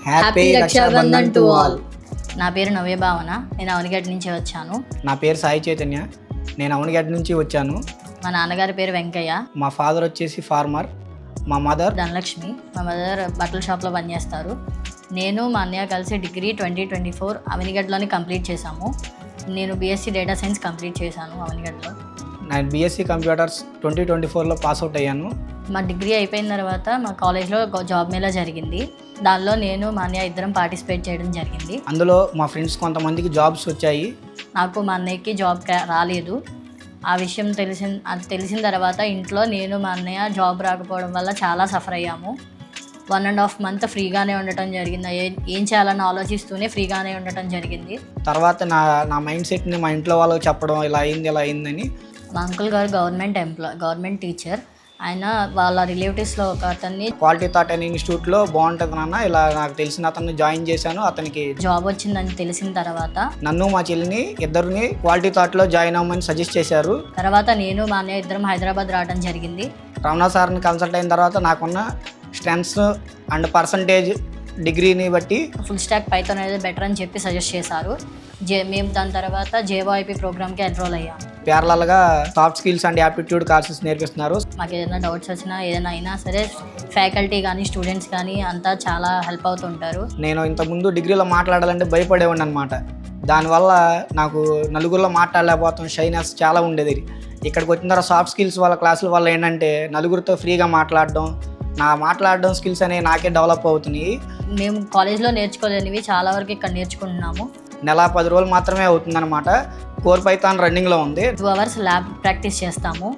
Happy Rakshabandhan to all. నా పేరు నవ్య భావన, నేను అవనిగడ్డ నుంచి వచ్చాను. నా పేరు సాయి చైతన్య, నేను అవనిగడ్డ నుంచి వచ్చాను. మా నాన్నగారి పేరు వెంకయ్య. మా ఫాదర్ వచ్చేసి ఫార్మర్, మా మదర్ ధనలక్ష్మి. మా మదర్ బట్టల షాప్లో పనిచేస్తారు. నేను మా అన్నయ్య కలిసి డిగ్రీ 2024 అవనిగడ్డలోని కంప్లీట్ చేశాము. నేను బీఎస్సీ డేటా సైన్స్ కంప్లీట్ చేశాను అవనిగడ్డలో. నేను బీఎస్సీ కంప్యూటర్స్ 2024లో పాస్అవుట్ అయ్యాను. మా డిగ్రీ అయిపోయిన తర్వాత మా కాలేజ్లో జాబ్ మేళా జరిగింది. దానిలో నేను మా అన్నయ్య ఇద్దరం పార్టిసిపేట్ చేయడం జరిగింది. అందులో మా ఫ్రెండ్స్ కొంతమందికి జాబ్స్ వచ్చాయి. నాకు మా అన్నయ్యకి జాబ్ రాలేదు. ఆ విషయం తెలిసిన తర్వాత ఇంట్లో నేను మా అన్నయ్య జాబ్ రాకపోవడం వల్ల చాలా సఫర్ అయ్యాము. 1.5 month ఫ్రీగానే ఉండటం జరిగింది. ఏం చేయాలని ఆలోచిస్తూనే ఫ్రీగానే ఉండటం జరిగింది. తర్వాత నా మైండ్ సెట్ని మా ఇంట్లో వాళ్ళకి చెప్పడం ఇలా అయిందని. మా అంకుల్ గారు గవర్నమెంట్ టీచర్. ఆయన వాళ్ళ రిలేటివ్స్లో ఒక అతన్ని క్వాలిటీ థాట్ అనే ఇన్స్టిట్యూట్లో బాగుంటుంది నాన్న, ఇలా నాకు తెలిసిన అతన్ని జాయిన్ చేశాను. అతనికి జాబ్ వచ్చిందని తెలిసిన తర్వాత నన్ను మా చెల్లిని ఇద్దరిని క్వాలిటీ థాట్లో జాయిన్ అవ్వమని సజెస్ట్ చేశారు. తర్వాత నేను మా అన్నయ్య ఇద్దరం హైదరాబాద్ రావడం జరిగింది. రమణ సార్ని కన్సల్ట్ అయిన తర్వాత నాకున్న స్ట్రెంగ్స్ అండ్ పర్సంటేజ్ డిగ్రీని బట్టి ఫుల్ స్టాక్ పైథాన్ అనేది బెటర్ అని చెప్పి సజెస్ట్ చేశారు. మేము దాని తర్వాత జేఓఐపీ ప్రోగ్రామ్కి ఎన్రోల్ అయ్యాం. ప్యారలల్గా soft skills and aptitude courses నేర్పిస్తున్నారు. మాకు ఏదైనా డౌట్స్ వచ్చినా ఏదైనా అయినా సరే ఫ్యాకల్టీ కానీ స్టూడెంట్స్ కానీ అంతా చాలా హెల్ప్ అవుతుంటారు. నేను ఇంతకుముందు డిగ్రీలో మాట్లాడాలంటే భయపడేవాడిని అనమాట. దానివల్ల నాకు నలుగురిలో మాట్లాడలేకపోతాం, షైనెస్ చాలా ఉండేది. ఇక్కడికి వచ్చిన తర్వాత సాఫ్ట్ స్కిల్స్ వాళ్ళ క్లాసుల వల్ల ఏంటంటే నలుగురితో ఫ్రీగా మాట్లాడడం స్కిల్స్ అనేవి నాకే డెవలప్ అవుతున్నాయి. మేము కాలేజ్లో నేర్చుకోలేనివి చాలా వరకు ఇక్కడ నేర్చుకుంటున్నాము. నెల 10 రోజులు మాత్రమే అవుతుందన్నమాట. కోర్ పైథాన్ రన్నింగ్లో ఉంది. 2 hours ల్యాబ్ ప్రాక్టీస్ చేస్తాము.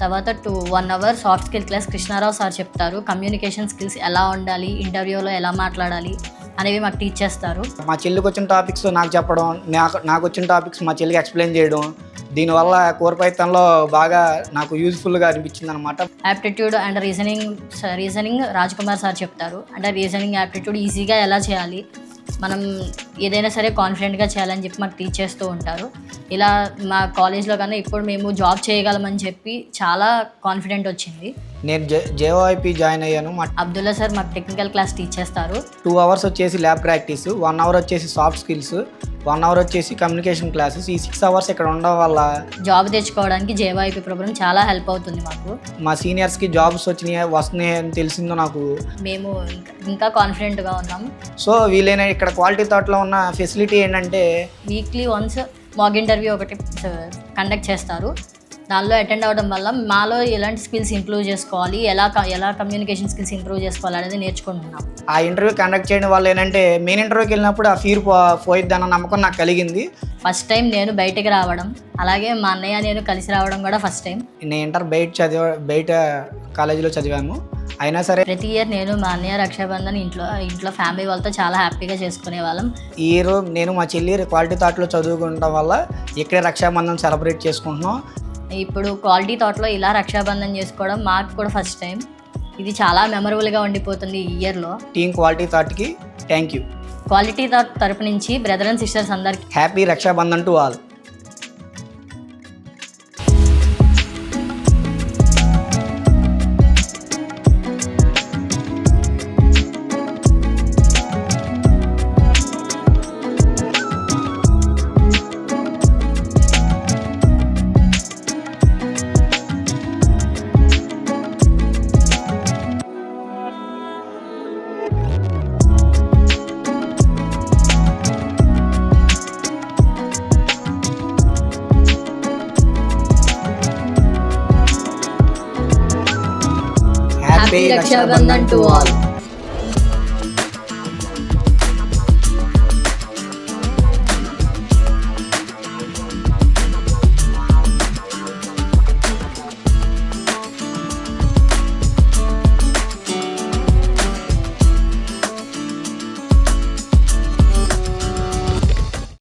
తర్వాత 1 hour soft skill class Krishnarao sir చెప్తారు. కమ్యూనికేషన్ స్కిల్స్ ఎలా ఉండాలి, ఇంటర్వ్యూలో ఎలా మాట్లాడాలి అనేవి మాకు టీచ్ చేస్తారు. మా చెల్లికి వచ్చిన టాపిక్స్ నాకు చెప్పడం, నాకు వచ్చిన టాపిక్స్ మా చెల్లికి ఎక్స్ప్లెయిన్ చేయడం, దీనివల్ల కోర్ పైథాన్లో బాగా నాకు యూజ్ఫుల్గా అనిపించింది అనమాట. Aptitude and reasoning Raj Kumar sir చెప్తారు. అంటే రీజనింగ్ యాప్టిట్యూడ్ ఈజీగా ఎలా చేయాలి, మనం ఏదైనా సరే కాన్ఫిడెంట్గా చేయాలని చెప్పి మాకు టీచ్ చేస్తూ ఉంటారు. ఇలా మా కాలేజ్లో కన్నా ఇప్పుడు మేము జాబ్ చేయగలమని చెప్పి చాలా కాన్ఫిడెంట్ వచ్చింది. నేను జేఓఐపీ జాయిన్ అయ్యాను. అబ్దుల్లా సార్ మాకు టెక్నికల్ క్లాస్ టీచ్ చేస్తారు. 2 hours వచ్చేసి ల్యాబ్ ప్రాక్టీస్, 1 hour వచ్చేసి సాఫ్ట్ స్కిల్స్, 1 hour వచ్చేసి కమ్యూనికేషన్ క్లాసెస్. ఈ 6 hours ఇక్కడ ఉండడం వల్ల జాబ్ తెచ్చుకోవడానికి జేఓఐపీ ప్రోగ్రామ్ చాలా హెల్ప్ అవుతుంది మాకు. మా సీనియర్స్కి జాబ్స్ వస్తున్నాయి అని తెలిసిందో నాకు. మేము ఇంకా కాన్ఫిడెంట్గా ఉన్నాము. సో వీలైన ఇక్కడ క్వాలిటీ థాట్లో ఉన్న ఫెసిలిటీ ఏంటంటే వీక్లీ వన్స్ మాక్ ఇంటర్వ్యూ ఒకటి కండక్ట్ చేస్తారు. దానిలో అటెండ్ అవ్వడం వల్ల మాలో ఎలాంటి స్కిల్స్ ఇంప్రూవ్ చేసుకోవాలి, ఎలా కమ్యూనికేషన్ స్కిల్స్ ఇంప్రూవ్ చేసుకోవాలి అనేది నేర్చుకుంటున్నాం. ఆ ఇంటర్వ్యూ కండక్ట్ చేయడం వల్ల ఏంటంటే మెయిన్ ఇంటర్వ్యూకి వెళ్ళినప్పుడు ఆ ఫీర్ పోయిద్దన్న నమ్మకం నాకు కలిగింది. ఫస్ట్ టైం నేను బయటకు రావడం, అలాగే మా అన్నయ్య నేను కలిసి రావడం కూడా ఫస్ట్ టైం. నేను ఇంటర్ బయట కాలేజీలో చదివాను. అయినా సరే ప్రతి ఇయర్ నేను మా అన్నయ్య రక్షాబంధన్ ఇంట్లో ఫ్యామిలీ వాళ్ళతో చాలా హ్యాపీగా చేసుకునే వాళ్ళం. ఈ ఇయర్ నేను మా చెల్లి క్వాలిటీ థాట్లో చదువుకుంటాం వల్ల ఇక్కడే రక్షాబంధన్ సెలబ్రేట్ చేసుకుంటున్నాం. ఇప్పుడు క్వాలిటీ థాట్లో ఇలా రక్షాబంధన్ చేసుకోవడం మాకు కూడా ఫస్ట్ టైం. ఇది చాలా మెమరబుల్గా ఉండిపోతుంది ఈ ఇయర్లో. టీమ్ క్వాలిటీ థాట్కి థ్యాంక్ యూ. క్వాలిటీ థాట్ తరపు నుంచి బ్రదర్ అండ్ సిస్టర్స్ అందరికీ happy Rakshabandhan to all. Happy Rakshabandhan to all.